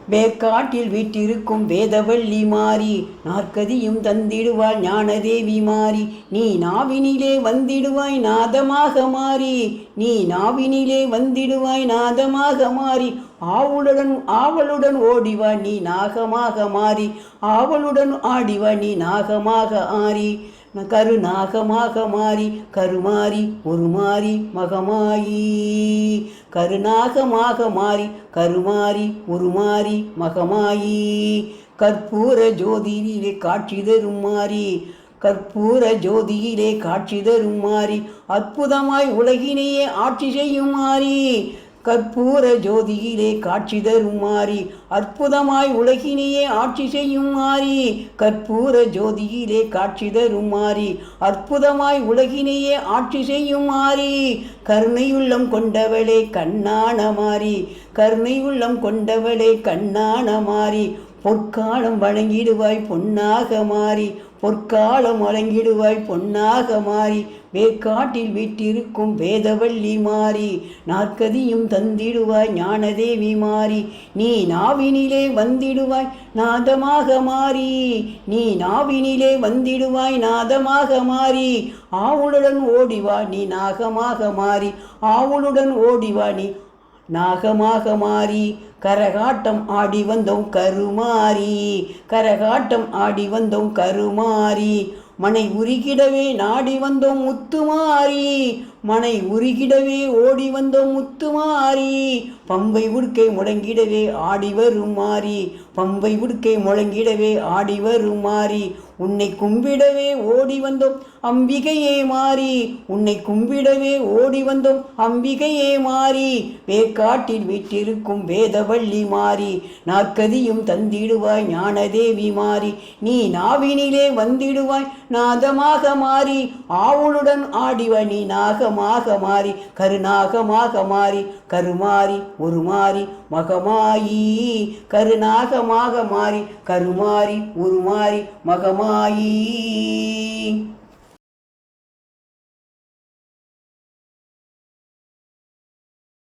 வேர்க்காட்டில் வீட்டிருக்கும் வேதவள்ளி மாறி நாற்கதியும் தந்திடுவாள் ஞானதேவி மாறி நீ நாவினிலே வந்திடுவாய் நாதமாக மாறி நீ நாவினிலே வந்திடுவாய் நாதமாக மாறி ஆவலுடன் ஓடிவா நீ நாகமாக மாறி ஆவலுடன் ஆடிவா நீ நாகமாக ஆறி கருநாகமாக மாறி கருமாறி ஒரு மாறி மகமாயி கருநாகமாக மாறி கருமாறி ஒரு மாறி மகமாயி கற்பூர ஜோதியிலே காட்சி தரும் மாறி கற்பூர ஜோதியிலே காட்சி தரும் மாறி அற்புதமாய் உலகினையே ஆட்சி செய்யும் மாறி கற்பூர ஜோதியிலே காட்சி தரும் மாறி அற்புதமாய் உலகினையே ஆட்சி செய்யும் மாறி கற்பூர ஜோதியிலே காட்சி தரும் மாறி அற்புதமாய் உலகினையே ஆட்சி செய்யும் மாறி கருணையுள்ளம் கொண்டவளே கண்ணான மாறி கருணையுள்ளம் கொண்டவளே கண்ணான மாறி பொற்காலம் வழங்கிடுவாய் பொன்னாக மாறி பொற்காலம் வழங்கிடுவாய் பொன்னாக மாறி வேர்க்காட்டில் வீட்டிருக்கும் வேதவள்ளி மாறி நாற்கதியும் தந்திடுவாய் ஞானதேவி மாறி நீ நாவினிலே வந்திடுவாய் நாதமாக மாறி நீ நாவினிலே வந்திடுவாய் நாதமாக மாறி ஆவுளுடன் ஓடிவா நீ நாகமாக மாறி ஆவுளுடன் ஓடிவா நீ நாகமாக மாறி கரகாட்டம் ஆடி வந்தோம் கருமாறி கரகாட்டம் ஆடி வந்தோம் கருமாறி மனை உருகிடவே நாடி வந்தோம் முத்துமாரி மனை உருகிடவே ஓடி வந்தோம் முத்துமாரி பம்பை உடுக்கை முழங்கிடவே ஆடி வரும் மாறி பம்பை உடுக்கை முழங்கிடவே ஆடி வரும் மாறி உன்னை கும்பிடவே ஓடி வந்தோம் அம்பிகையே மாறி உன்னை கும்பிடவே ஓடி வந்தோம் அம்பிகையே மாறி வேர்க்காட்டில் வீட்டிருக்கும் வேதவள்ளி மாறி நாற்கதியும் தந்திடுவாய் ஞானதேவி மாறி நீ நாவினிலே வந்திடுவாய் நாதமாக மாறி ஆவுளுடன் ஆடிவ நீ நாகமாக மாறி கருநாகமாக மாறி கருமாறி ஒரு மாறி மகமாயி கருநாகமாக மாறி கருமாறி ஒரு மாறி மகமாயி